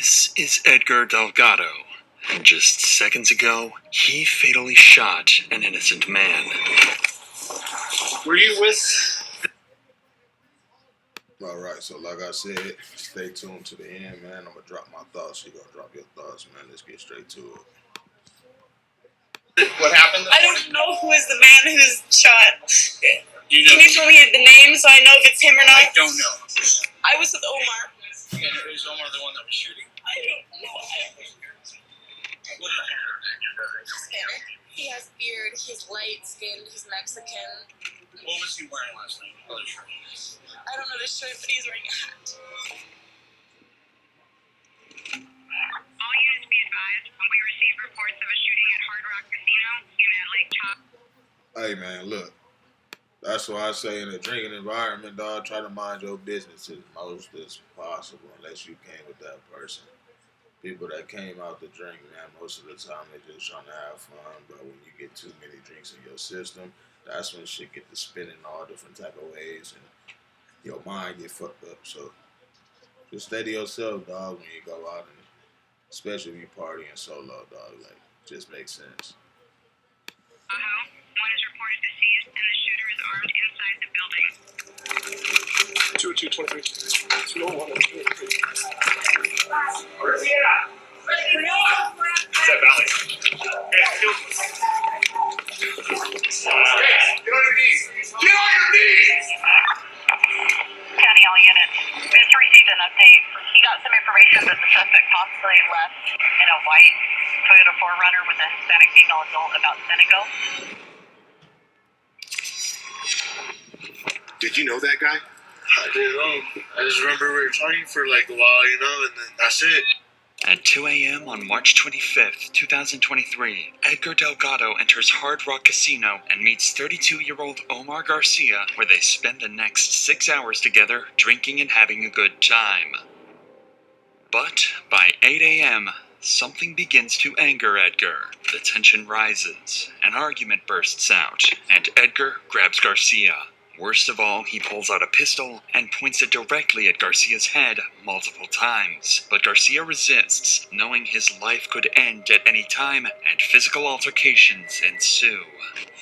This is Edgar Delgado, and just seconds ago, he fatally shot an innocent man. Were you with... Alright, so like I said, stay tuned to the end, man. I'm gonna drop my thoughts. You're gonna drop your thoughts, man. Let's get straight to it. What happened? I don't know who is the man who's shot. You know, Can you show me the name so I know if it's him or not? I don't know. I was with Omar. And it was Omar the one that was shooting. I don't know. He has beard, he's light skinned, he's Mexican. What was he wearing last night? Color shirt. I don't know the shirt, but he's wearing a hat. All units be advised, we received reports of a shooting at Hard Rock Casino in Lake Tahoe. Hey, man, look. That's why I say in a drinking environment, dog, try to mind your business as most as possible unless you came with that person. People that came out to drink, man, most of the time they just trying to have fun, but when you get too many drinks in your system, that's when shit get to spinning all different type of ways and your mind get fucked up. So just steady yourself, dog, when you go out, and especially if you partying solo, dog, like, just makes sense. One is reported deceased, and the shooter is armed inside the building. 202-23. 201 and 23. Is that Valley? Get on your knees! Get on your knees! County all units. We just received an update. He got some information that the suspect possibly left in a white Toyota 4Runner with a Hispanic female adult about Senegal. Did you know that guy? I didn't know. I just remember we were talking for like a while, and then that's it. At 2 a.m. on March 25th, 2023, Edgar Delgado enters Hard Rock Casino and meets 32-year-old Omar Garcia, where they spend the next 6 hours together drinking and having a good time. But by 8 a.m., something begins to anger Edgar. The tension rises, an argument bursts out, and Edgar grabs Garcia. Worst of all, he pulls out a pistol and points it directly at Garcia's head multiple times. But Garcia resists, knowing his life could end at any time, and physical altercations ensue.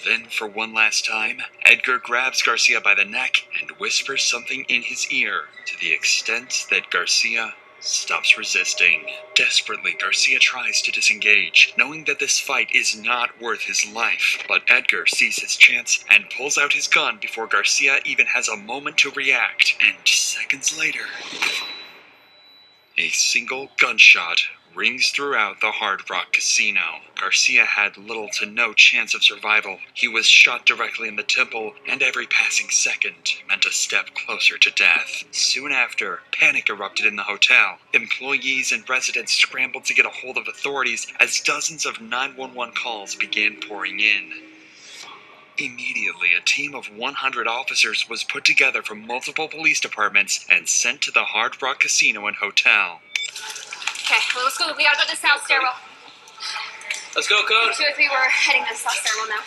Then, for one last time, Edgar grabs Garcia by the neck and whispers something in his ear, to the extent that Garcia stops resisting. Desperately, Garcia tries to disengage, knowing that this fight is not worth his life. But Edgar sees his chance and pulls out his gun before Garcia even has a moment to react. And seconds later, a single gunshot rings throughout the Hard Rock Casino. Garcia had little to no chance of survival. He was shot directly in the temple, and every passing second meant a step closer to death. Soon after, panic erupted in the hotel. Employees and residents scrambled to get a hold of authorities as dozens of 911 calls began pouring in. Immediately, a team of 100 officers was put together from multiple police departments and sent to the Hard Rock Casino and Hotel. Okay, well, let's go. We gotta go to the south stairwell. Let's go, Code. 2 or 3, we're heading to the south stairwell now.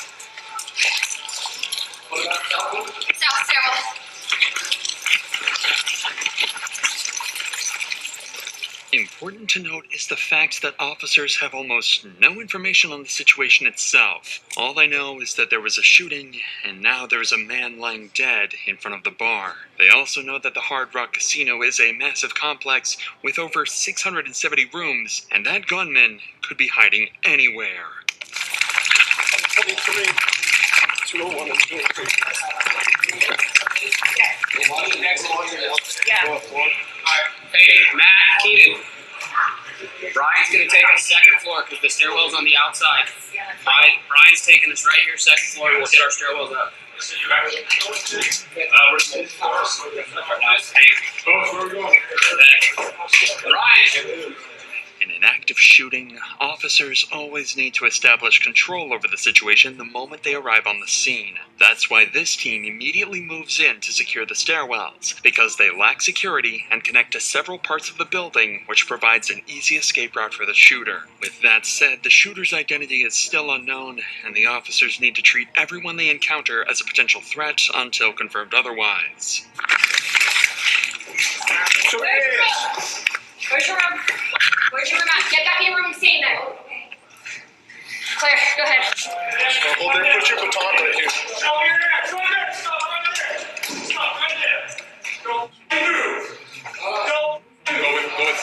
South stairwell. Important to note is the fact that officers have almost no information on the situation itself. All they know is that there was a shooting, and now there is a man lying dead in front of the bar. They also know that the Hard Rock Casino is a massive complex with over 670 rooms, and that gunman could be hiding anywhere. 23. 201 and 23. Hey, Matt, Keenan. Brian's gonna take us second floor because the stairwell's on the outside. Brian's taking us right here, second floor. We'll hit our stairwells up. Brian! In an active shooting, officers always need to establish control over the situation the moment they arrive on the scene. That's why this team immediately moves in to secure the stairwells, because they lack security and connect to several parts of the building, which provides an easy escape route for the shooter. With that said, the shooter's identity is still unknown, and the officers need to treat everyone they encounter as a potential threat until confirmed otherwise. Where's your room? Where's your room at? Get back in your room and stay in there. Claire, go ahead. Hold there. Put your baton right here. Stop here. Stop there. Stop right there. Stop right there. Don't move. Don't move. Go in.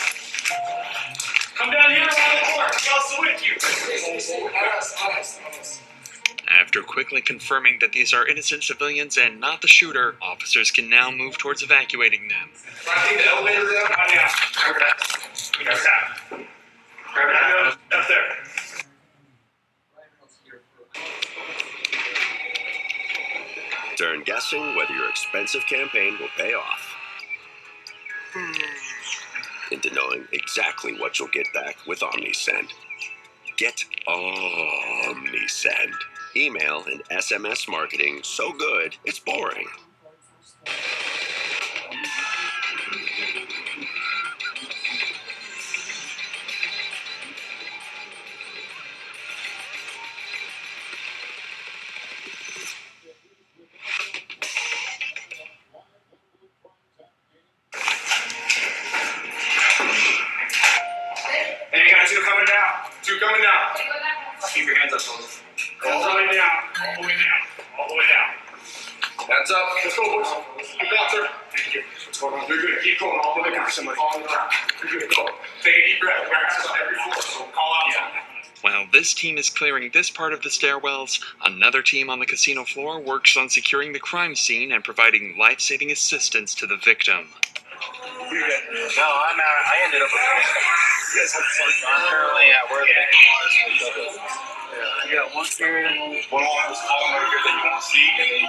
Come down here around the corner. Who else is with you? After quickly confirming that these are innocent civilians and not the shooter, officers can now move towards evacuating them. I think the elevator down. Oh, yeah. Grab that. Grab that. Grab that. Up there. Turn guessing whether your expensive campaign will pay off. Into knowing exactly what you'll get back with OmniSend. Get OmniSend. Email and SMS marketing so good it's boring. Hey, you got two coming down. Two coming down. Keep your hands up, folks. All the way down. All the way down. All the way down. Hands up. Let's go, boys. Good job, sir. Thank you. What's going on? You're good. Keep going all the way down. Somebody. All the way down. You're good. Go. Take a deep breath. Practice on every floor. So call out. Yeah. While this team is clearing this part of the stairwells, another team on the casino floor works on securing the crime scene and providing life-saving assistance to the victim. No, I ended up with you guys have fun. Apparently, yeah, where the victim was. You got one here, one on this column right here that you won't see, and then you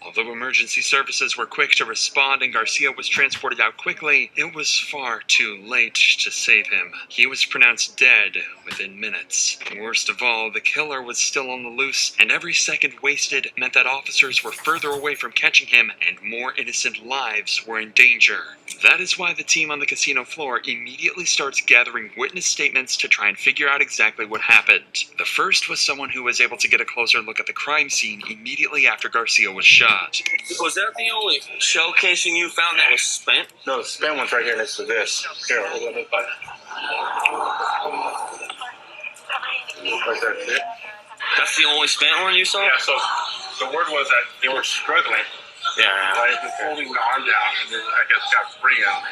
Although emergency services were quick to respond and Garcia was transported out quickly, it was far too late to save him. He was pronounced dead within minutes. Worst of all, the killer was still on the loose, and every second wasted meant that officers were further away from catching him and more innocent lives were in danger. That is why the team on the casino floor immediately starts gathering witness statements to try and figure out exactly what happened. The first was someone who was able to get a closer look at the crime scene immediately after Garcia was shot. Was that the only shell casing you found that was spent? No, the spent one's right here next to this. Here, hold on. Right there. See it? That's the only spent one you saw? Yeah, so the word was that they were struggling. Yeah. Right? Just holding the arm down, and then I guess got free and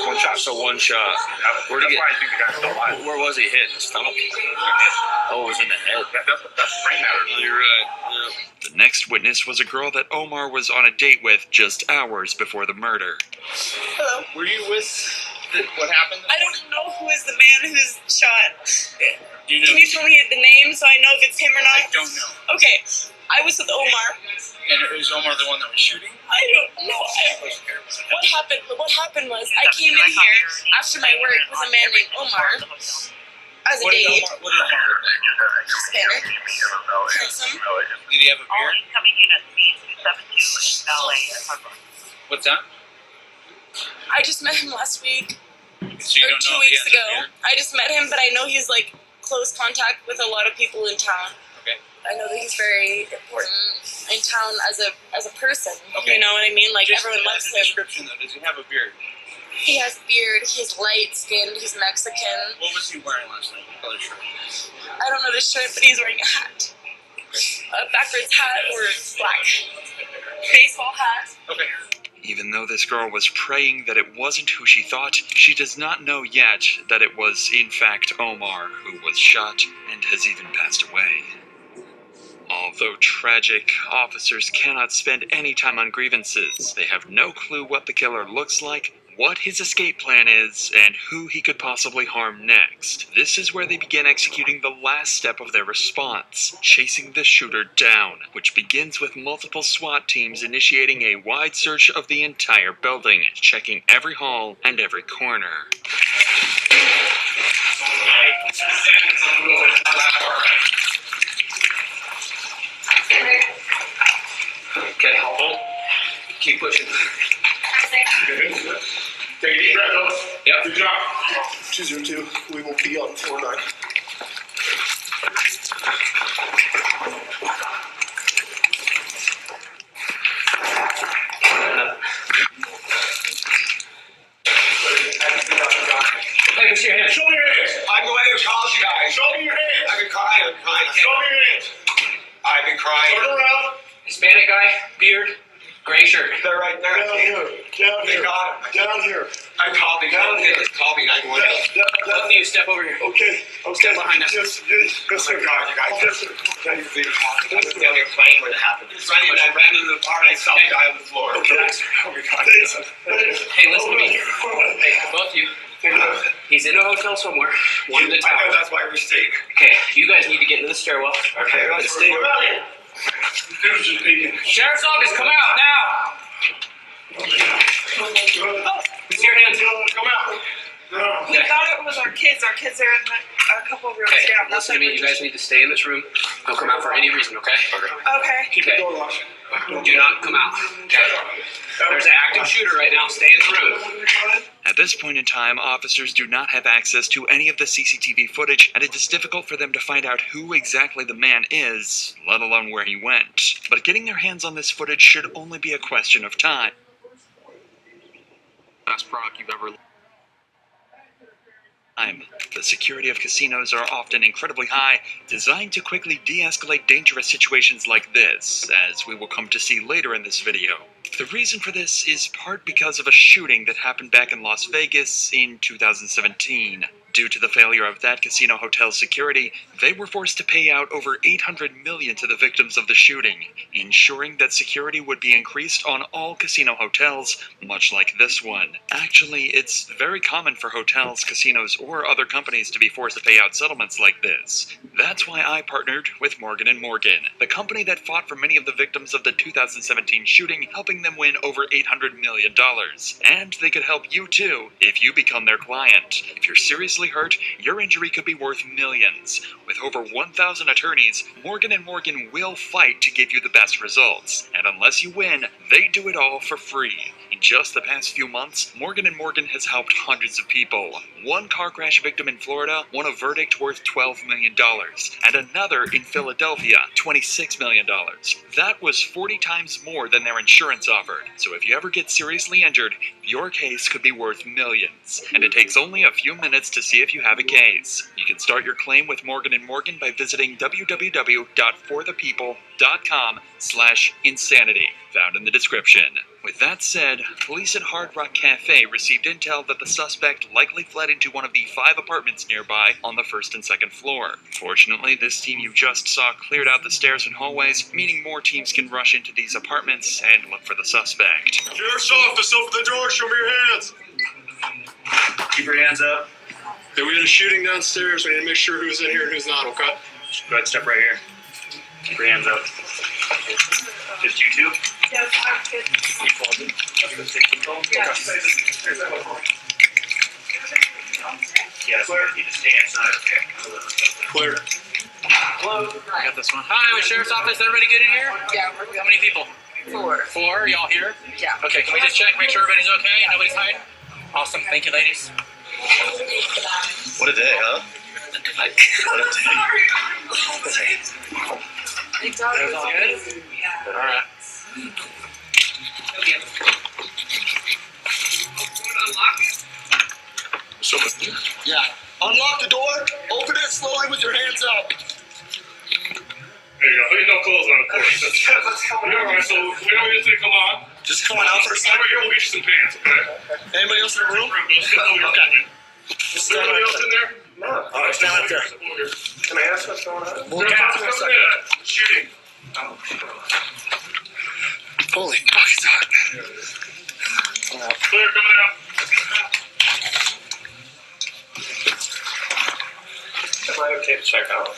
one shot. So one shot. That's Where'd he why get? I think the guy's still alive. Where was he hit? In the stomach? Oh, it was in the head. That's brain matter. No, you're right. Yeah. The next witness was a girl that Omar was on a date with just hours before the murder. Hello. Were you with what happened? I don't know who is the man who's shot. You know. Can you tell me the name so I know if it's him or not? I don't know. Okay. I was with Omar. And is Omar the one that was shooting? I don't know. What happened was I came in here after my work with a man named Omar as a date. What did Omar look like? Hispanic. Handsome. Did he have a beard? Incoming units need 272 LA. What's that? I just met him last week. So you or don't 2 know if he weeks has a ago. beard? I just met him, but I know he's like close contact with a lot of people in town. Okay. I know that he's very important in town as a person. Okay. You know what I mean? Like Just everyone loves as a him. description though, does he have a beard? He has a beard. He's light skinned. He's Mexican. What was he wearing last night? What color shirt? I don't know the shirt, but he's wearing a hat. A backwards hat or black baseball hat. Okay. Even though this girl was praying that it wasn't who she thought, she does not know yet that it was in fact Omar who was shot and has even passed away. Although tragic, officers cannot spend any time on grievances. They have no clue what the killer looks like, what his escape plan is, and who he could possibly harm next. This is where they begin executing the last step of their response, chasing the shooter down, which begins with multiple SWAT teams initiating a wide search of the entire building, checking every hall and every corner. Okay, hold. Keep pushing. Take a deep breath, though. Yep. Good job. 202. We will be on floor 9. I've been crying. Turn around. Hispanic guy, beard, gray shirt. They're right there. Down here. Down They here. got him. Down here. I called me. Down here. Call me 911. Both of you step over here. Okay. Stand behind us. Yes, Oh my God, you guys. Yes, sir. I was on the other plane when it happened. I ran into the car and I saw the guy on the floor. Okay. Oh my God. Hey, listen to me. Hey, both of you. He's in a hotel somewhere. One of the I know towers. that's my mistake. Okay, you guys need to get into the stairwell. Okay, let's stay. Sheriff's office, come out now. Use your hands. Come out. We thought it was our kids. Our kids are in a couple rooms Okay, down. listen to me. You guys need to stay in this room. Don't come out for any reason, okay? Okay. Keep the door locked. Do not come out, okay? There's an active shooter right now. Stay in the room. At this point in time, officers do not have access to any of the CCTV footage, and it is difficult for them to find out who exactly the man is, let alone where he went. But getting their hands on this footage should only be a question of time. Best product you've ever. The security of casinos are often incredibly high, designed to quickly de-escalate dangerous situations like this, as we will come to see later in this video. The reason for this is part because of a shooting that happened back in Las Vegas in 2017. Due to the failure of that casino hotel's security, they were forced to pay out over $800 million to the victims of the shooting, ensuring that security would be increased on all casino hotels, much like this one. Actually, it's very common for hotels, casinos, or other companies to be forced to pay out settlements like this. That's why I partnered with Morgan & Morgan, the company that fought for many of the victims of the 2017 shooting, helping them win over $800 million. And they could help you too, if you become their client. If you're seriously hurt, your injury could be worth millions. With over 1,000 attorneys, Morgan & Morgan will fight to give you the best results. And unless you win, they do it all for free. In just the past few months, Morgan & Morgan has helped hundreds of people. One car crash victim in Florida won a verdict worth $12 million, and another in Philadelphia, $26 million. That was 40 times more than their insurance offered. So if you ever get seriously injured, your case could be worth millions. And it takes only a few minutes to see if you have a case. You can start your claim with Morgan & Morgan by visiting www.forthepeople.com/insanity, found in the description. With that said, police at Hard Rock Cafe received intel that the suspect likely fled into one of the 5 apartments nearby on the 1st and 2nd floor. Fortunately, this team you just saw cleared out the stairs and hallways, meaning more teams can rush into these apartments and look for the suspect. Sheriff's office, open the door. Show me your hands. Keep your hands up. Okay, we had a shooting downstairs. We need to make sure who's in here and who's not, okay? Go ahead, step right here. Keep your hands up. Just you two? Yes, our kids. Yes, you need to stay inside. Okay. Clear. Hello. I got this one. Hi, with Sheriff's Office. Everybody good in here? Yeah, How many people? 4. 4. Y'all here? Yeah. Okay, can we just check, make sure everybody's okay? Nobody's hiding? Awesome. Thank you, ladies. What a day, huh? What a day. It all It was all good? Yeah. All right. Yeah. Unlock the door. Open it slowly with your hands up. There you go. Put no clothes on, of course. Alright, so we don't get to come on. Just come on out for a second. Over here, we'll get you some pants, okay? Anybody else in the room? Okay. Just Is anybody else in there? No. All right, stand up there. Can I ask what's going on? We'll talk in a second. Shooting. Holy fuck, it's hot. Clear, coming out. Am I okay to check out?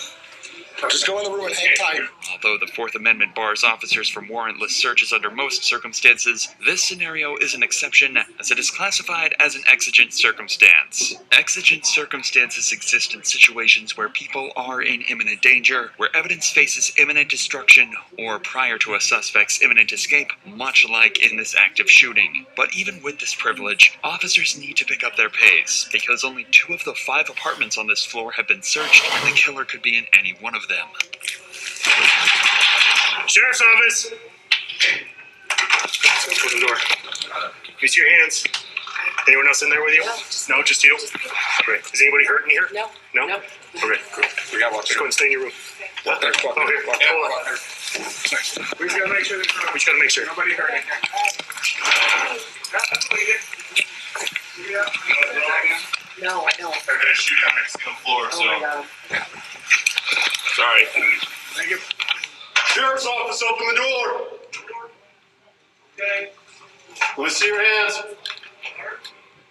Just go in the room and hang tight. Although the Fourth Amendment bars officers from warrantless searches under most circumstances, this scenario is an exception as it is classified as an exigent circumstance. Exigent circumstances exist in situations where people are in imminent danger, where evidence faces imminent destruction, or prior to a suspect's imminent escape, much like in this active shooting. But even with this privilege, officers need to pick up their pace, because only 2 of the 5 apartments on this floor have been searched, and the killer could be in any one of them. Sheriff's office. Open the door. Use your hands. Anyone else in there with you? No, just you? Great. Is anybody hurt in here? No. No? Okay, good. We got one. Just go and stay in your room. What the fuck? Oh, here. Hold on. We just gotta make sure Nobody heard it. No, I don't. They're gonna shoot on the casino floor, Oh my god. Sorry. Thank you. Sheriff's office, open the door. Okay. Let me see your hands.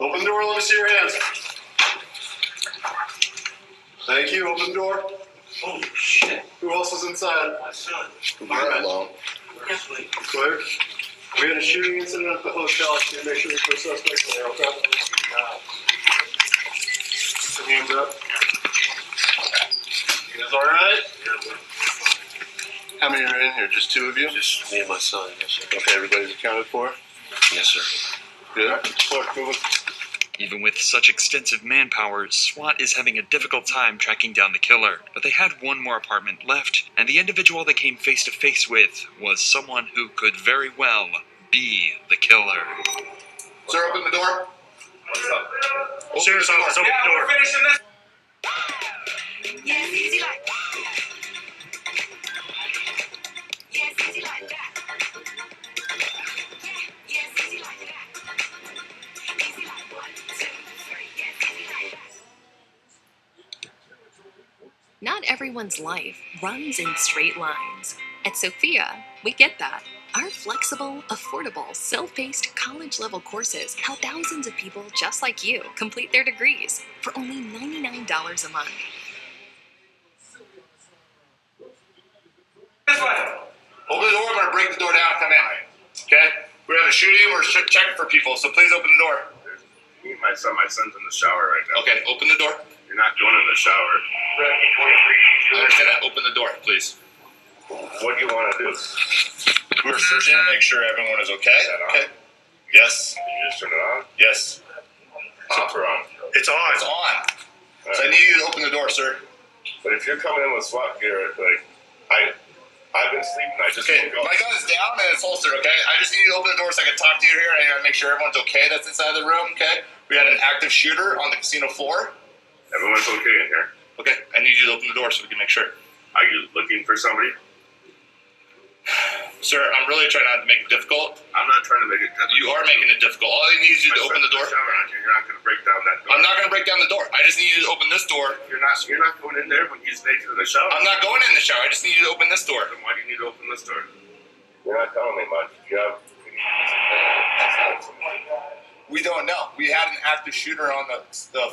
Open the door, let me see your hands. Thank you, open the door. Holy shit. Who else is inside? My son. You're alone. Clear. We had a shooting incident at the hotel. Can you make sure there's no suspects there, okay? Put your hands up. You guys alright? How many are in here? Just 2 of you? Just me and my son, yes, sir. Okay, everybody's accounted for? Yes, sir. Good. Look, move it. Even with such extensive manpower, SWAT is having a difficult time tracking down the killer. But they had one more apartment left, and the individual they came face to face with was someone who could very well be the killer. Sir, open the door. What's up? Sheriff's office, open the door. We're finishing this. Yeah, it's easy like that. Yeah, it's easy like that. Yeah, it's easy like that. Easy like 1, 2, 3. Yeah, it's easy like that. Not everyone's life runs in straight lines. At Sophia, we get that. Our flexible, affordable, self-paced college-level courses help thousands of people just like you complete their degrees for only $99 a month. This way. Open the door. I'm gonna break the door down and come in. Okay? We have a shooting. We're checking for people, so please open the door. My son's in the shower right now. Okay, open the door. You're not going in the shower. I understand that. Open the door, please. What do you want to do? We're searching to make sure everyone is okay. Okay. Yes. Can you just turn it on? Yes. Off or on? It's on. It's on. So I need you to open the door, sir. But if you're coming in with SWAT gear, like I've been sleeping. I just Okay, woke up. my gun is down and it's holstered, okay? I just need you to open the door so I can talk to you here. I gotta make sure everyone's okay that's inside the room, okay? We had an active shooter on the casino floor. Everyone's okay in here. Okay, I need you to open the door so we can make sure. Are you looking for somebody? Sir, I'm really trying not to make it difficult. I'm not trying to make it difficult. You are making it difficult. All I need is you to open the door. You're not going to break down that door. I'm not gonna break down the door. I just need you to open this door. You're not going in there when he's naked in the shower. I'm not going in the shower. I just need you to open this door. Then why do you need to open this door? You're not telling me much. You have. We don't know. We had an active shooter on the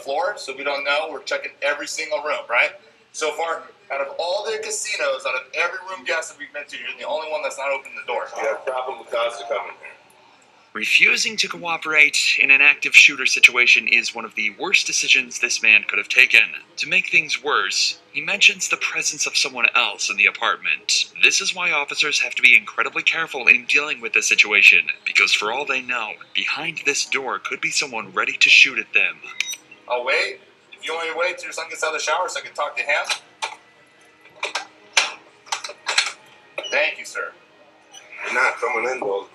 floor, so we don't know. We're checking every single room, right? So far, out of all the casinos, out of every room guest that we've been to, you're the only one that's not opening the door. You have probable cause to come in here. Refusing to cooperate in an active shooter situation is one of the worst decisions this man could have taken. To make things worse, he mentions the presence of someone else in the apartment. This is why officers have to be incredibly careful in dealing with this situation, because for all they know, behind this door could be someone ready to shoot at them. I'll wait. If you want me to wait till your son gets out of the shower so I can talk to him. Thank you, sir. You're not coming in though,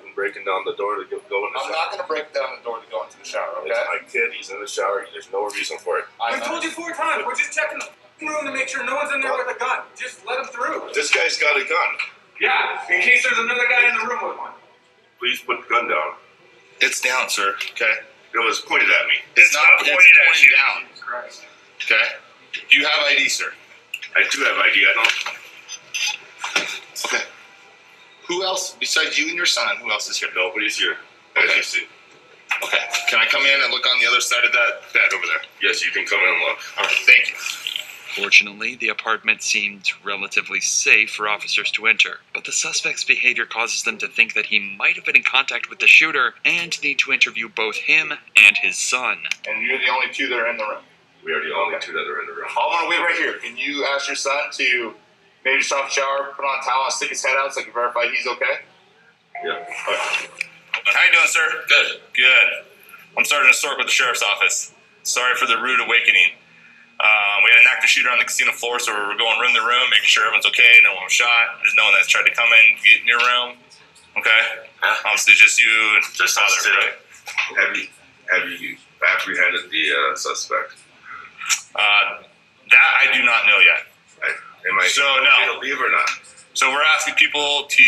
and breaking down the door to go in the shower. I'm not going to break down the door to go into the shower, okay? It's my kid. He's in the shower. There's no reason for it. I We've told you 4 times. We're just checking the room to make sure no one's in there with a gun. Just let him through. This guy's got a gun. Yeah, in case there's another guy in the room with one. Please put the gun down. It's down, sir. Okay. It was pointed at me. It's not pointed at you. Down. Christ. Okay. You have ID, sir. I do have ID. I don't. Okay. Who else besides you and your son? Who else is here? Nobody's here. Okay. As you see. Okay. Can I come in and look on the other side of that bed over there? Yes, you can come in and look. All right. Thank you. Fortunately, the apartment seemed relatively safe for officers to enter, but the suspect's behavior causes them to think that he might have been in contact with the shooter and need to interview both him and his son. And you're the only 2 that are in the room. We are the only 2 that are in the room. I'm gonna wait right here. Can you ask your son to maybe just off the shower, put on a towel, and stick his head out so I can verify he's okay? Yeah. Okay. How you doing, sir? Good. Good. I'm Sergeant Stork with the Sheriff's Office. Sorry for the rude awakening. We had an active shooter on the casino floor, so we're going room to room, making sure everyone's okay, no one was shot. There's no one that's tried to come in, get in your room. Okay? Obviously, just you and Just father, us two. right? Have you apprehended the suspect? That I do not know yet. Am I So, no. to leave or not? So we're asking people to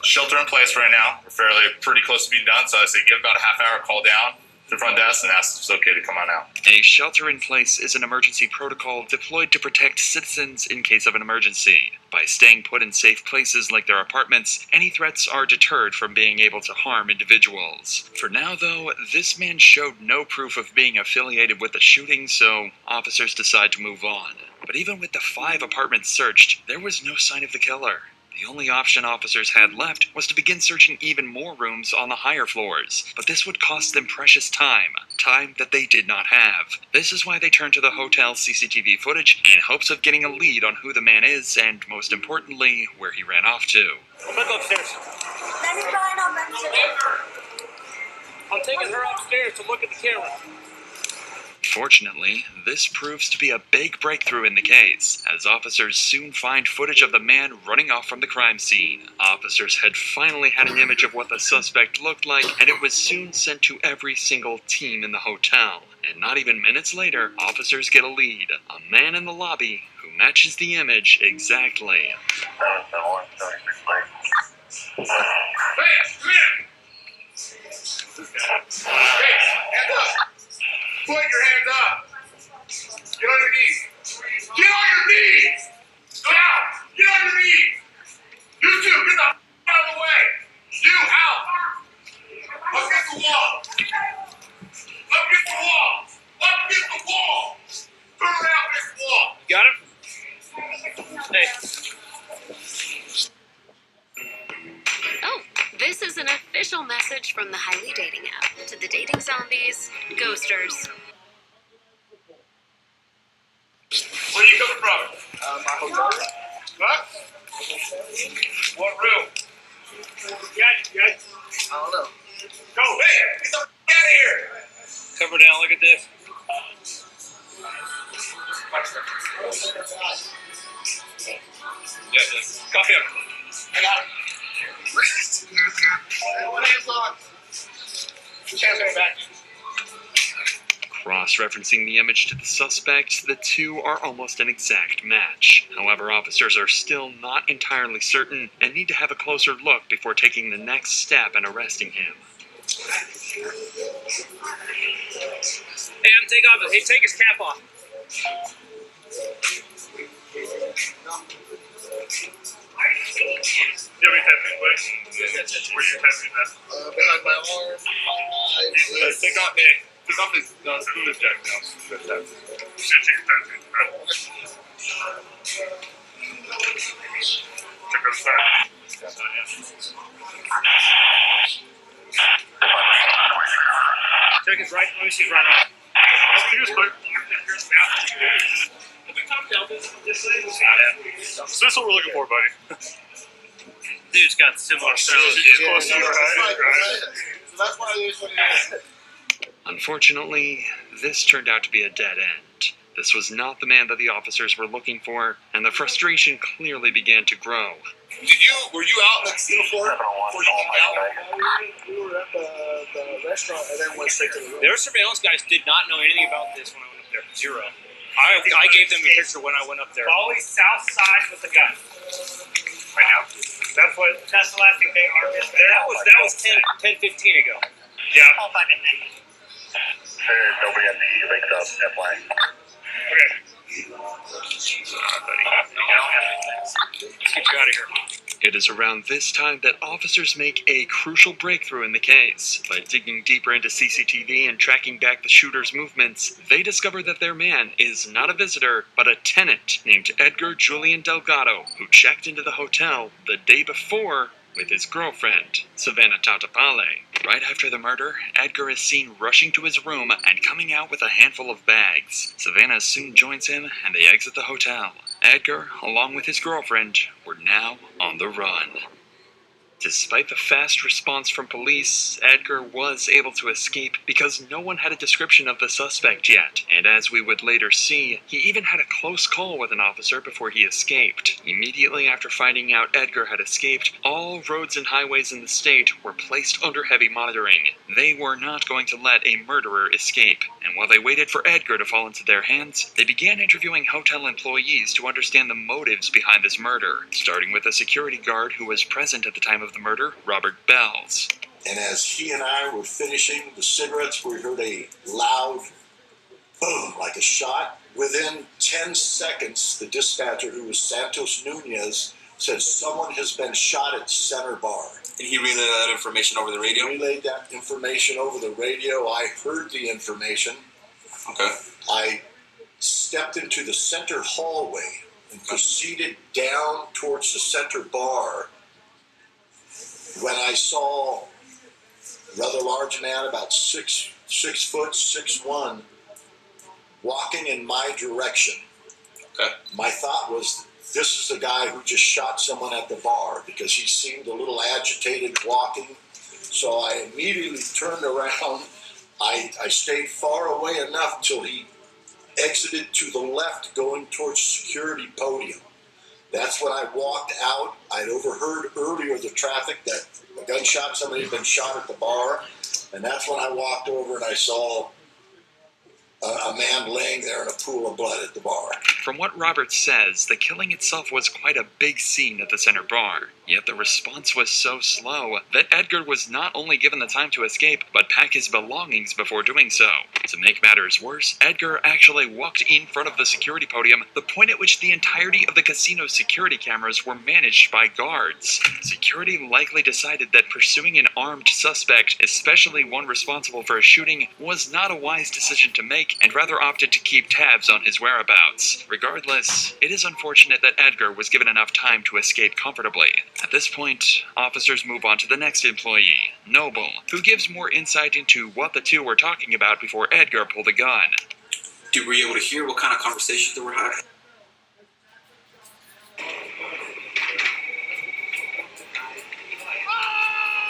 shelter in place right now. We're pretty close to being done, so I say give about a half hour, call down to the front desk and ask if it's okay to come on out. A shelter-in-place is an emergency protocol deployed to protect citizens in case of an emergency. By staying put in safe places like their apartments, any threats are deterred from being able to harm individuals. For now, though, this man showed no proof of being affiliated with the shooting, so officers decide to move on. But even with the 5 apartments searched, there was no sign of the killer. The only option officers had left was to begin searching even more rooms on the higher floors, but this would cost them precious time that they did not have. This is why they turned to the hotel's CCTV footage in hopes of getting a lead on who the man is and, most importantly, where he ran off to. I'm gonna go upstairs. I'm taking her upstairs to look at the camera. Fortunately, this proves to be a big breakthrough in the case, as officers soon find footage of the man running off from the crime scene. Officers had finally had an image of what the suspect looked like, and it was soon sent to every single team in the hotel. And not even minutes later, officers get a lead, a man in the lobby who matches the image exactly. Hey, come here! Hey, hands up! Put your hands up! Get on your knees! Get on your knees! Down! Get on your knees! You two, get the out of the way! You, out! Up against the wall! Up against the wall! Up against the wall! Turn around against the wall! You got him? Hey. Oh, this is an official message from the Highly Dating app to the dating zombies, ghosters. Where are you coming from? My hotel room. Huh? What room? Yeah. I don't know. Go, hey, get the f*** out of here! Cover down, look at this. Yeah, cuff him. I got him. One hand's on. Two hands on back. Cross-referencing the image to the suspect, the two are almost an exact match. However, officers are still not entirely certain and need to have a closer look before taking the next step and arresting him. Hey, take his cap off. You have any tattoos, please? Where are your tattoos at? Behind my arm. Take off his jacket now. You should check your tattoos, right? Check out the side. Check his right. Let me see his right arm. So this is what we're looking for, buddy. Dude's got similar style. Close to you, right? So that's why it is what it is. Unfortunately, this turned out to be a dead end. This was not the man that the officers were looking for, and the frustration clearly began to grow. Were you out next to the floor before you came out? We were at the restaurant and then went straight to the room. Their surveillance guys did not know anything about this when I went up there. Zero. I gave them a picture when I went up there. Always south side with the gun. Right now. That's the last thing they are missing. That was 10, 15 ago. Yeah. Nobody at the link up, FYI. Okay. Let's get you out of here. It is around this time that officers make a crucial breakthrough in the case. By digging deeper into CCTV and tracking back the shooter's movements, they discover that their man is not a visitor, but a tenant named Edgar Julian Delgado, who checked into the hotel the day before with his girlfriend, Savannah Tautapale. Right after the murder, Edgar is seen rushing to his room and coming out with a handful of bags. Savannah soon joins him and they exit the hotel. Edgar, along with his girlfriend, were now on the run. Despite the fast response from police, Edgar was able to escape because no one had a description of the suspect yet, and as we would later see, he even had a close call with an officer before he escaped. Immediately after finding out Edgar had escaped, all roads and highways in the state were placed under heavy monitoring. They were not going to let a murderer escape, and while they waited for Edgar to fall into their hands, they began interviewing hotel employees to understand the motives behind this murder, starting with a security guard who was present at the time of the murder, Robert Bells. And as he and I were finishing the cigarettes, we heard a loud boom, like a shot. Within 10 seconds, the dispatcher, who was Santos Nunez, said someone has been shot at Center Bar. And he relayed that information over the radio? Relayed that information over the radio. I heard the information. Okay. I stepped into the center hallway and proceeded down towards the Center Bar when I saw a rather large man, about 6 foot, 6'1", walking in my direction. Okay. My thought was, this is the guy who just shot someone at the bar, because he seemed a little agitated walking. So I immediately turned around. I stayed far away enough till he exited to the left going towards the security podium. That's when I walked out. I'd overheard earlier the traffic that a gunshot, somebody had been shot at the bar. And that's when I walked over and I saw a man laying there in a pool of blood at the bar. From what Robert says, the killing itself was quite a big scene at the Center Bar, yet the response was so slow that Edgar was not only given the time to escape, but pack his belongings before doing so. To make matters worse, Edgar actually walked in front of the security podium, the point at which the entirety of the casino's security cameras were managed by guards. Security likely decided that pursuing an armed suspect, especially one responsible for a shooting, was not a wise decision to make, and rather opted to keep tabs on his whereabouts. Regardless, it is unfortunate that Edgar was given enough time to escape comfortably. At this point, officers move on to the next employee, Noble, who gives more insight into what the two were talking about before Edgar pulled a gun. Were you able to hear what kind of conversations they were having?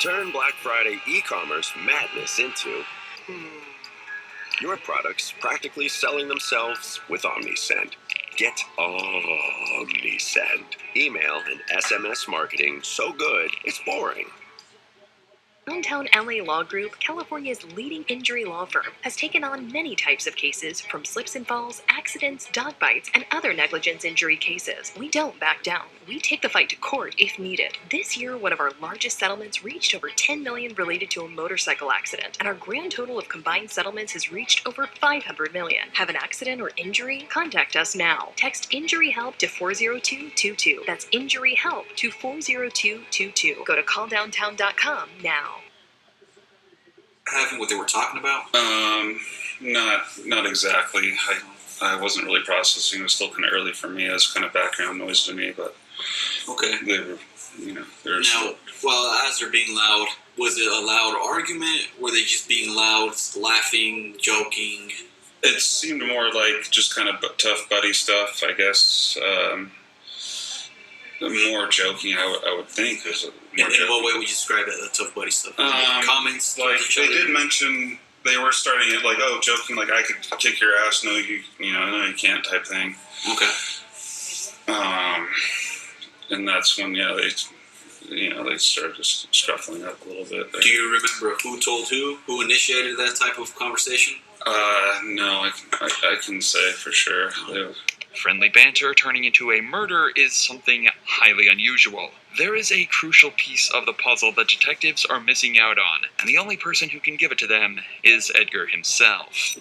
Turn Black Friday e-commerce madness into your products practically selling themselves with OmniSend. Get OmniSend. Email and SMS marketing so good, it's boring. Downtown LA Law Group, California's leading injury law firm, has taken on many types of cases, from slips and falls, accidents, dog bites, and other negligence injury cases. We don't back down. We take the fight to court if needed. This year, one of our largest settlements reached over $10 million related to a motorcycle accident, and our grand total of combined settlements has reached over $500 million. Have an accident or injury? Contact us now. Text Injury Help to 40222. That's Injury Help to 40222. Go to calldowntown.com now. Having what they were talking about? Not exactly. I wasn't really processing. It was still kind of early for me as kind of background noise to me, but okay. They were, they're still. Well, as they're being loud, was it a loud argument? Were they just being loud, laughing, joking? It seemed more like just kind of tough buddy stuff, I guess. More joking, I would think. In what way would you describe it, the tough buddy stuff? Comments? Like, they did mention they were starting it like, oh, joking, like, I could kick your ass, no, no, you can't type thing. Okay. And that's when, they started just scuffling up a little bit there. Do you remember who told who initiated that type of conversation? No, I can say for sure. Friendly banter turning into a murder is something highly unusual. There is a crucial piece of the puzzle that detectives are missing out on, and the only person who can give it to them is Edgar himself.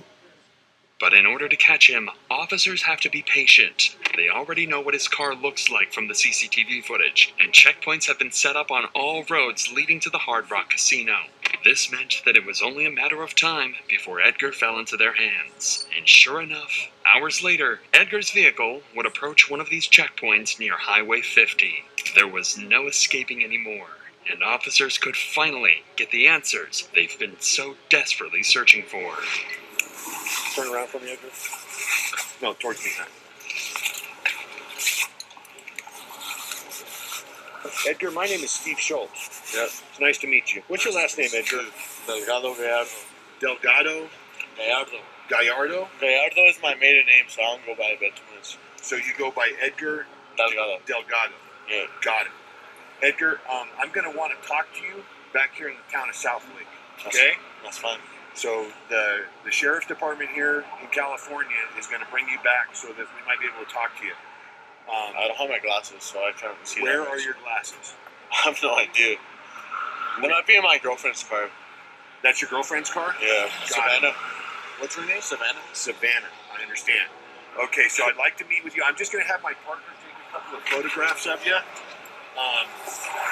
But in order to catch him, officers have to be patient. They already know what his car looks like from the CCTV footage, and checkpoints have been set up on all roads leading to the Hard Rock Casino. This meant that it was only a matter of time before Edgar fell into their hands. And sure enough, hours later, Edgar's vehicle would approach one of these checkpoints near Highway 50. There was no escaping anymore, and officers could finally get the answers they've been so desperately searching for. Turn around for me, Edgar. No, towards me now. Edgar, my name is Steve Schultz. Yep. It's nice to meet you. What's your last name, Edgar? Delgado Gallardo. Delgado? Gallardo. Gallardo? Gallardo is my maiden name, so I don't go by it too much. So you go by Edgar Delgado. Delgado. Yeah. Got it. Edgar, I'm going to want to talk to you back here in the town of Southlake. Okay? That's fine. So the sheriff's department here in California is going to bring you back so that we might be able to talk to you. I don't have my glasses, so I can't see. Where are your glasses? I have no idea. They might be in my girlfriend's car. That's your girlfriend's car? Yeah. Savannah. What's her name? Savannah? Savannah. I understand. Okay, so I'd like to meet with you. I'm just going to have my partner take a couple of photographs of you.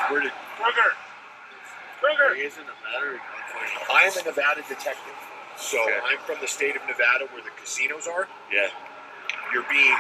Where did Kruger? He is in Nevada or California? I am a Nevada detective. So Okay. I'm from the state of Nevada where the casinos are. Yeah. You're being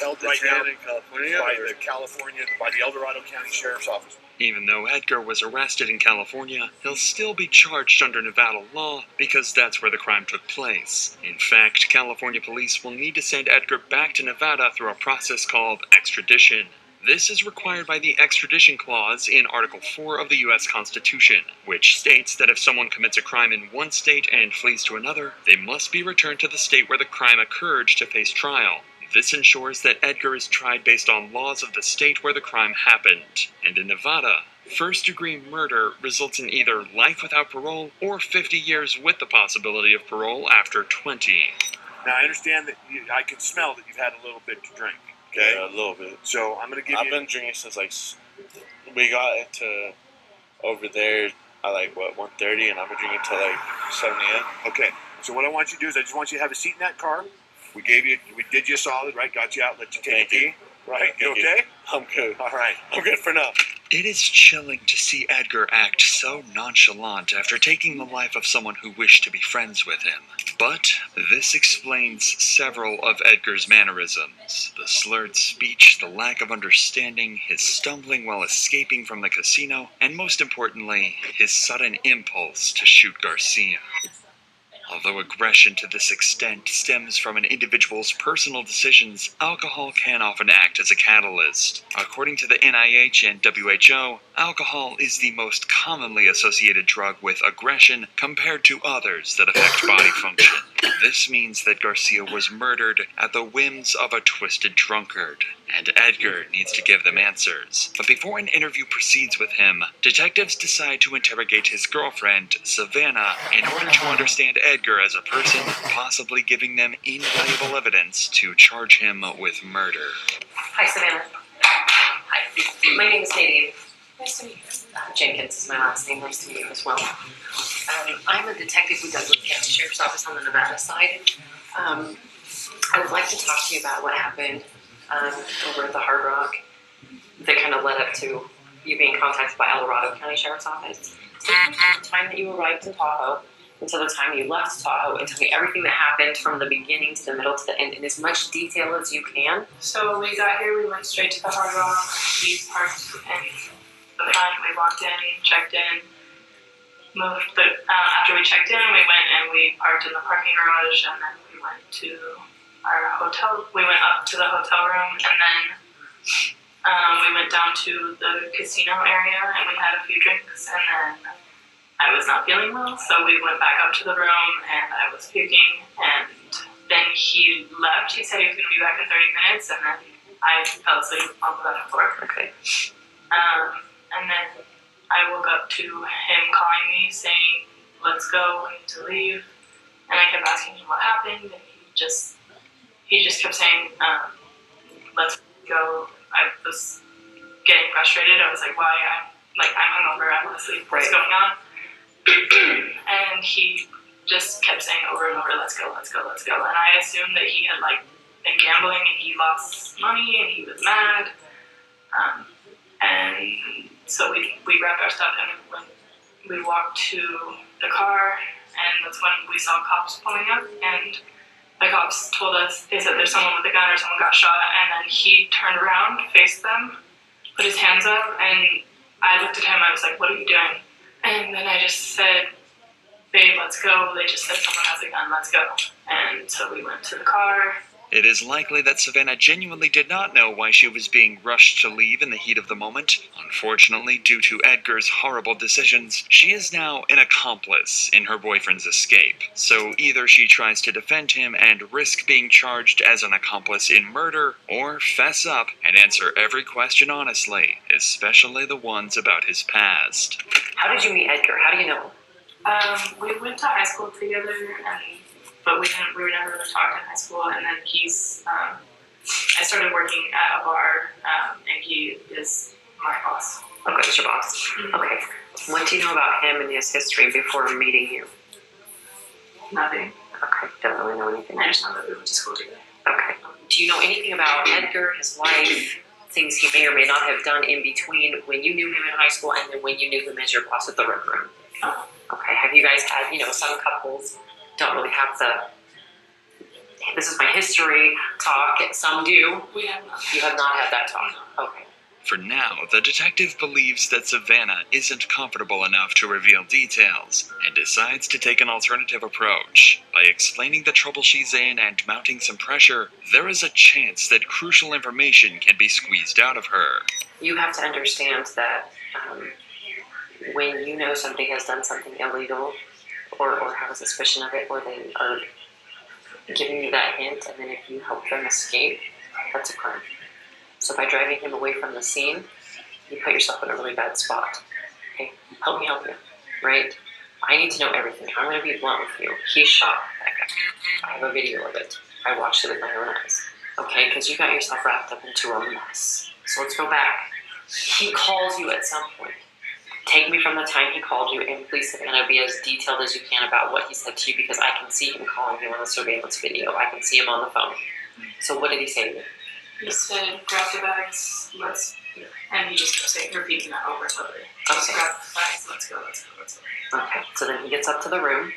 held right now in California by the El Dorado County Sheriff's Office. Even though Edgar was arrested in California, he'll still be charged under Nevada law because that's where the crime took place. In fact, California police will need to send Edgar back to Nevada through a process called extradition. This is required by the extradition clause in Article 4 of the U.S. Constitution, which states that if someone commits a crime in one state and flees to another, they must be returned to the state where the crime occurred to face trial. This ensures that Edgar is tried based on laws of the state where the crime happened. And in Nevada, first-degree murder results in either life without parole or 50 years with the possibility of parole after 20. Now, I understand that I can smell that you've had a little bit to drink. Okay? Yeah, a little bit. So I'm going to give I've you... been drinking since we got into over there at 1:30, and I've been drinking till 7 a.m. Okay, so what I want you to do is I just want you to have a seat in that car. We did you a solid, right? Got you out, let you take a pee. Right, you okay? I'm good. All right. I'm good for now. It is chilling to see Edgar act so nonchalant after taking the life of someone who wished to be friends with him. But this explains several of Edgar's mannerisms. The slurred speech, the lack of understanding, his stumbling while escaping from the casino, and most importantly, his sudden impulse to shoot Garcia. Although aggression to this extent stems from an individual's personal decisions, alcohol can often act as a catalyst. According to the NIH and WHO, alcohol is the most commonly associated drug with aggression compared to others that affect body function. This means that Garcia was murdered at the whims of a twisted drunkard, and Edgar needs to give them answers. But before an interview proceeds with him, detectives decide to interrogate his girlfriend, Savannah, in order to understand Edgar as a person, possibly giving them invaluable evidence to charge him with murder. Hi, Savannah. Hi. My name is Nadine. Nice to meet you. Jenkins is my last name. Nice to meet you as well. I'm a detective with Douglas County Sheriff's Office on the Nevada side. I would like to talk to you about what happened over at the Hard Rock that kind of led up to you being contacted by El Dorado County Sheriff's Office. So from the time that you arrived in Tahoe until the time you left Tahoe, and tell me everything that happened from the beginning to the middle to the end in as much detail as you can. So when we got here, we went straight to the Hard Rock. We parked in the front. We walked in, checked in, moved. After we checked in, we went and we parked in the parking garage, and then we went to our hotel. We went up to the hotel room, and then we went down to the casino area, and we had a few drinks, and then I was not feeling well, so we went back up to the room, and I was puking, and then he left. He said he was going to be back in 30 minutes, and then I fell asleep on the bathroom floor. Okay. And then I woke up to him calling me, saying, "Let's go, we need to leave." And I kept asking him what happened, and he just kept saying, "Let's go." I was getting frustrated. I was like, "Why? I'm hungover. I'm asleep. What's going on?" And he just kept saying over and over, "Let's go, let's go, let's go." And I assumed that he had been gambling and he lost money and he was mad. And so we grabbed our stuff and we walked to the car, and that's when we saw cops pulling up, and the cops told us, they said there's someone with a gun or someone got shot, and then he turned around, faced them, put his hands up, and I looked at him, I was like, "What are you doing?" And then I just said, "Babe, let's go." They just said, "Someone has a gun, let's go." And so we went to the car, It is likely that Savannah genuinely did not know why she was being rushed to leave in the heat of the moment. Unfortunately, due to Edgar's horrible decisions, she is now an accomplice in her boyfriend's escape. So either she tries to defend him and risk being charged as an accomplice in murder, or fess up and answer every question honestly, especially the ones about his past. How did you meet Edgar? How do you know him? We went to high school together, but we were never really talked in high school. And then I started working at a bar, and he is my boss. Okay, it's your boss. Mm-hmm. Okay. What do you know about him and his history before meeting you? Nothing. Okay, don't really know anything. I just know that we went to school together. Okay. Do you know anything about Edgar, his life, things he may or may not have done in between when you knew him in high school and then when you knew him as your boss at the Red Room? Okay. Have you guys had, some couples don't really have this is my history talk. Some do. We have not. You have not had that talk. Okay. For now, the detective believes that Savannah isn't comfortable enough to reveal details, and decides to take an alternative approach. By explaining the trouble she's in and mounting some pressure, there is a chance that crucial information can be squeezed out of her. You have to understand that when you know somebody has done something illegal, or have a suspicion of it, or they are giving you that hint, and then if you help them escape, that's a crime. So by driving him away from the scene, you put yourself in a really bad spot. Okay, help me help you, right? I need to know everything. I'm going to be blunt with you. He shot that guy. I have a video of it. I watched it with my own eyes. Okay, because you got yourself wrapped up into a mess. So let's go back. He calls you at some point. Take me from the time he called you, and please, Savannah, be as detailed as you can about what he said to you, because I can see him calling you on the surveillance video. I can see him on the phone. So what did he say to you? He said, grab the bags, and he just kept saying, repeating that over and over. Just grab the bags, let's go. Okay, so then he gets up to the room.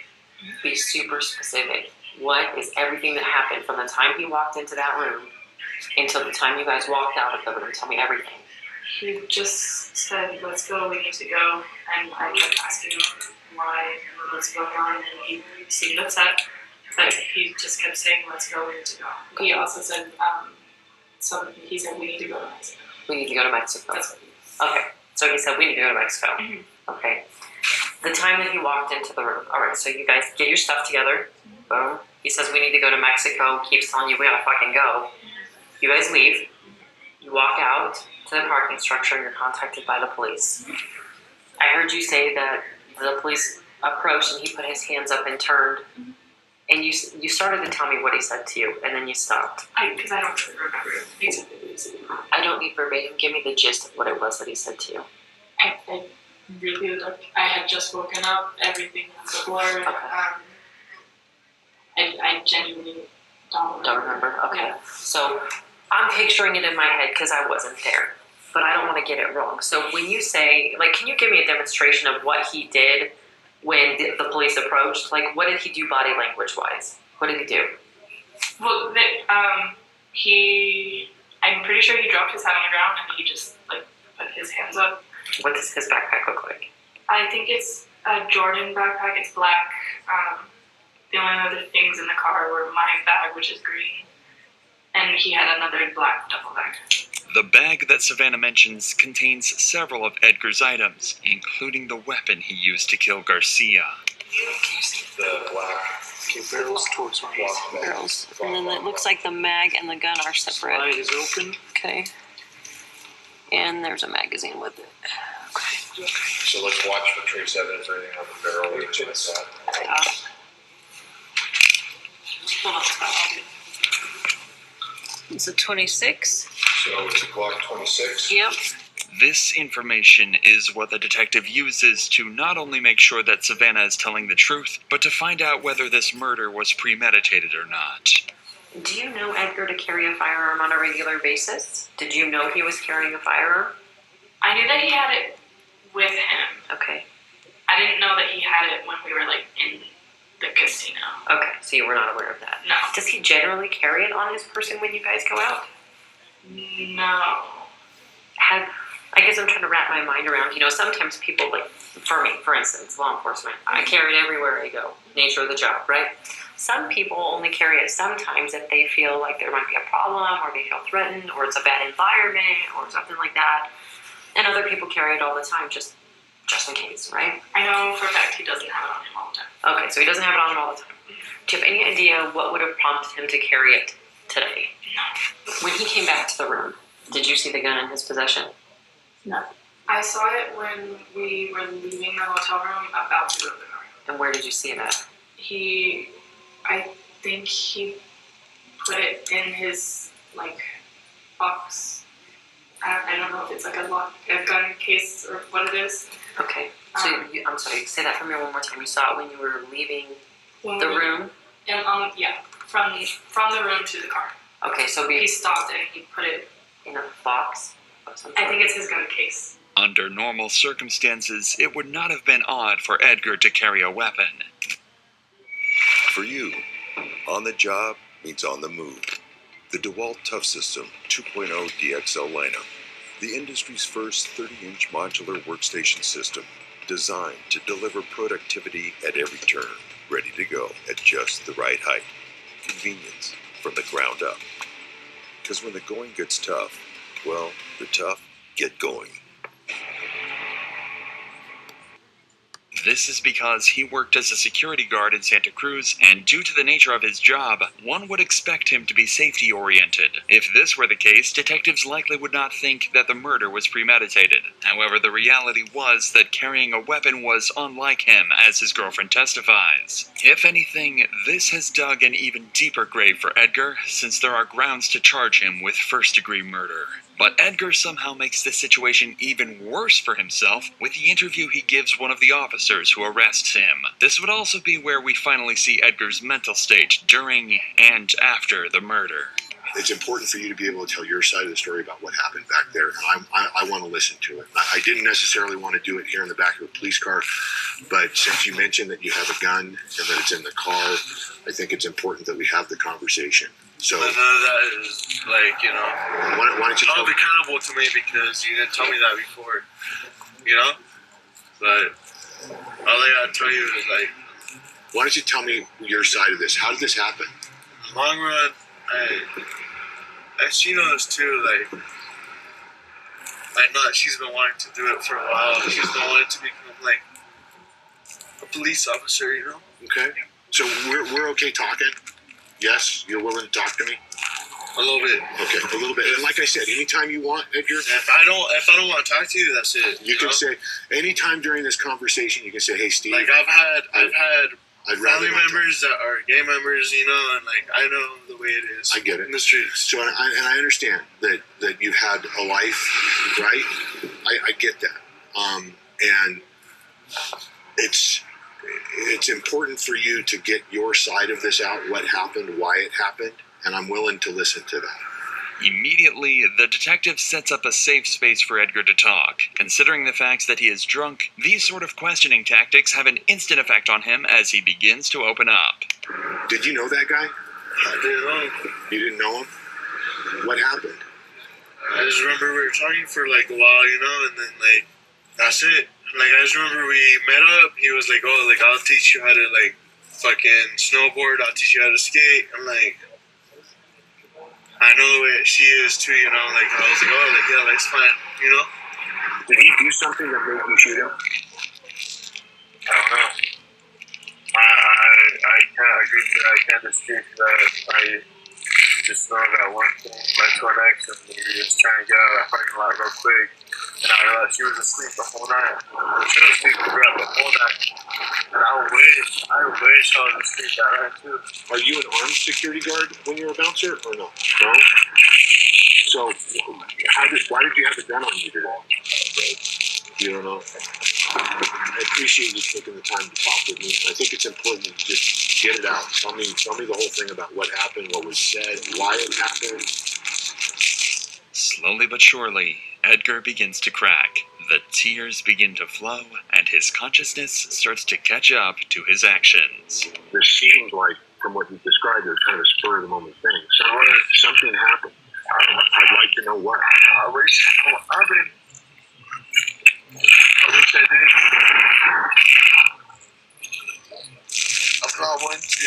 Be super specific. What is everything that happened from the time he walked into that room until the time you guys walked out of the room? Tell me everything. He just said, let's go, we need to go. And I kept asking him why, what's going on, and he seemed upset. But he just kept saying, let's go, we need to go. He also said, he said, we need to go to Mexico. We need to go to Mexico. That's what he said. Okay, so he said, we need to go to Mexico. Mm-hmm. Okay. The time that he walked into the room. All right, so you guys get your stuff together. Boom. He says, we need to go to Mexico. Keeps telling you, we gotta fucking go. You guys leave. You walk out to the parking structure, and you're contacted by the police. I heard you say that the police approached and he put his hands up and turned. And you started to tell me what he said to you, and then you stopped. Because I don't really remember exactly what he said. I don't need verbatim. Give me the gist of what it was that he said to you. I really I had just woken up. Everything was a blur. Okay. I genuinely don't remember. Okay. Yeah. So I'm picturing it in my head because I wasn't there, but I don't want to get it wrong. So when you say, can you give me a demonstration of what he did when the police approached? What did he do body language-wise? What did he do? Well, I'm pretty sure he dropped his head on the ground and he just, put his hands up. What does his backpack look like? I think it's a Jordan backpack. It's black. The only other things in the car were my bag, which is green, and he had another black duffel bag. The bag that Savannah mentions contains several of Edgar's items, including the weapon he used to kill Garcia. The black barrels towards me. Barrels. And then it looks like the mag and the gun are separate. Slide is open. Okay. And there's a magazine with it. Okay. So let's watch for trace evidence or anything on the barrel or anything like that. It's a 26. So it's a Glock 26. Yep. This information is what the detective uses to not only make sure that Savannah is telling the truth, but to find out whether this murder was premeditated or not. Do you know Edgar to carry a firearm on a regular basis? Did you know he was carrying a firearm? I knew that he had it with him. Okay. I didn't know that he had it when we were in the casino. Okay, so you were not aware of that. No. Does he generally carry it on his person when you guys go out? No. I guess I'm trying to wrap my mind around, sometimes people, like, for me, for instance, law enforcement, I carry it everywhere I go, nature of the job, right? Some people only carry it sometimes if they feel like there might be a problem, or they feel threatened, or it's a bad environment, or something like that. And other people carry it all the time, just in case, right? I know for a fact he doesn't have it on him all the time. Okay, so he doesn't have it on him all the time. Do you have any idea what would have prompted him to carry it today? No. When he came back to the room, did you see the gun in his possession? No. I saw it when we were leaving the hotel room about to go to the car. And where did you see it at? I think he put it in his, like, box. I don't know if it's like a gun case or what it is. Okay. So I'm sorry, say that for me one more time. You saw it when you were leaving the room? Yeah, from the room to the car. Okay, so he stopped it and he put it in a box of some sort? I think it's his gun case. Under normal circumstances, it would not have been odd for Edgar to carry a weapon. For you, on the job means on the move. The DeWalt Tough System 2.0 DXL lineup, the industry's first 30-inch modular workstation system, designed to deliver productivity at every turn, ready to go at just the right height. Convenience from the ground up. Because when the going gets tough, well, the tough get going. This is because he worked as a security guard in Santa Cruz, and due to the nature of his job, one would expect him to be safety-oriented. If this were the case, detectives likely would not think that the murder was premeditated. However, the reality was that carrying a weapon was unlike him, as his girlfriend testifies. If anything, this has dug an even deeper grave for Edgar, since there are grounds to charge him with first-degree murder. But Edgar somehow makes the situation even worse for himself with the interview he gives one of the officers who arrests him. This would also be where we finally see Edgar's mental state during and after the murder. It's important for you to be able to tell your side of the story about what happened back there, and I want to listen to it. I didn't necessarily want to do it here in the back of a police car, but since you mentioned that you have a gun and that it's in the car, I think it's important that we have the conversation. So none of that is why don't you hold accountable to me because you didn't tell me that before, But all I gotta tell you is why don't you tell me your side of this? How did this happen? Long run, she knows too. I know that she's been wanting to do it for a while. She's been wanting to become a police officer, Okay. So we're okay talking. Yes, you're willing to talk to me? A little bit. Okay, a little bit. And like I said, anytime you want, Edgar. If I don't want to talk to you, that's it. You can say anytime during this conversation. You can say, "Hey, Steve." I've had family members that are gay members, and I know the way it is. I get it in the streets. So and I understand that you've had a life, right? I get that. And it's important for you to get your side of this out, what happened, why it happened, and I'm willing to listen to that. Immediately, the detective sets up a safe space for Edgar to talk. Considering the facts that he is drunk, these sort of questioning tactics have an instant effect on him as he begins to open up. Did you know that guy? I didn't know him. You didn't know him? What happened? I just remember we were talking for a while, and then that's it. I just remember we met up. He was like, "Oh, I'll teach you how to fucking snowboard. I'll teach you how to skate." I'm like, I know the way she is too, I was like, "Oh, yeah, that's fine," Did he do something that made you shoot him? I don't know. I can't dispute that. I just know that one thing led to an next, and we were just trying to get out of that parking lot real quick. And I realized she was asleep the whole night. She was asleep throughout the whole night. And I wish I was asleep that night too. Are you an armed security guard when you're a bouncer, or no? No? So, why did you have a gun on you today? You don't know? I appreciate you taking the time to talk with me. I think it's important to just get it out. Tell me the whole thing about what happened, what was said, why it happened. Slowly but surely, Edgar begins to crack. The tears begin to flow, and his consciousness starts to catch up to his actions. This seems like, from what you described, it's kind of a spur-of-the-moment thing. Something happened. I'd like to know what. I've been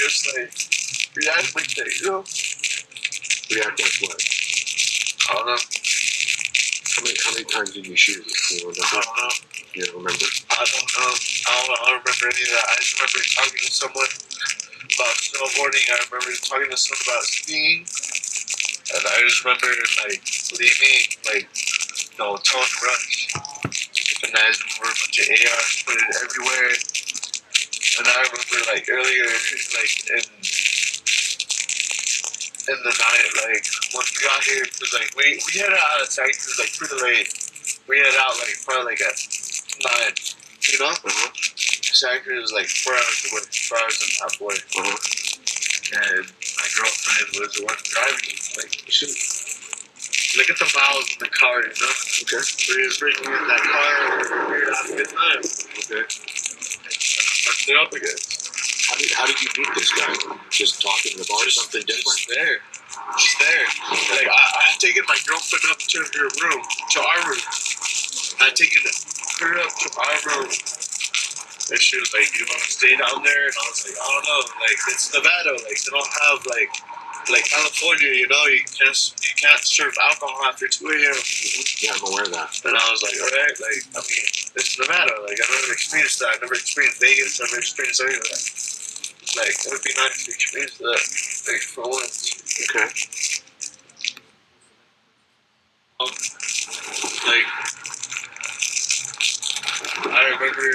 just like react like that, you know? React like what? I don't know. How many times did you shoot? You remember? I don't know. You don't remember? I don't know. I don't remember any of that. I just remember talking to someone about snowboarding. I remember talking to someone about skiing. And I just remember, like, leaving, like, no, tone rush. And I just remember a bunch of ARs put it everywhere. And I remember, like, earlier, like, in the night, like, when we got here, because, like, we headed out of Texas, like, pretty late. We headed out, like, probably, like, at 9, you know? Sacred is, like, 4 hours away, 4 hours and a half away. And my girlfriend was the one driving. Like, shoot, look at the miles in the car, you know? Okay. We was bringing in that car, we were having a good time. Okay. Fucked it up again. How did you meet this guy? Just talking in the bar, something different? Just there. Like, I had taken my girlfriend up to her room, to our room. I had taken her up to our room. And she was like, you want to stay down there? And I was like, I don't know. Like, it's Nevada. Like, they don't have, like California, you know? You can't serve alcohol after 2 a.m. Yeah, I'm aware of that. And I was like, all right. Like, I mean, it's Nevada. Like, I've never experienced that. I've never experienced Vegas. I've never experienced any of that. Like, it would be nice to experience that, like, for once. Okay. Like, I remember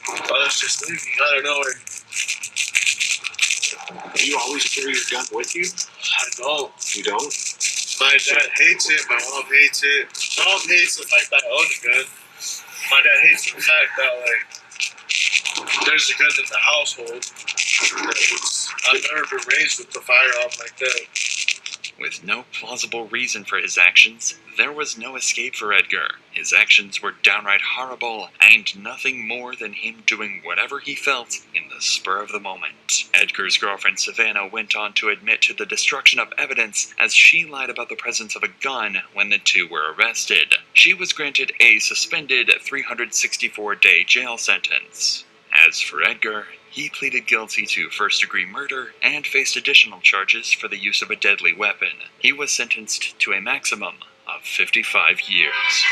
I was just leaving out of nowhere. Do you always carry your gun with you? I don't. You don't? My dad hates it. My mom hates it. Mom hates the fact that I own a gun. My dad hates the fact that, like, there's a gun in the household. I've never been raised with the firearm like that. With no plausible reason for his actions, there was no escape for Edgar. His actions were downright horrible, and nothing more than him doing whatever he felt in the spur of the moment. Edgar's girlfriend Savannah went on to admit to the destruction of evidence as she lied about the presence of a gun when the two were arrested. She was granted a suspended 364-day jail sentence. As for Edgar, he pleaded guilty to first-degree murder and faced additional charges for the use of a deadly weapon. He was sentenced to a maximum of 55 years.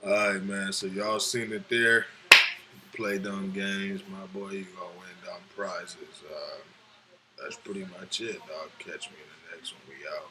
Alright, man, so y'all seen it there. Play dumb games, my boy, you gonna win dumb prizes. That's pretty much it, dog. Catch me in the next one. We out.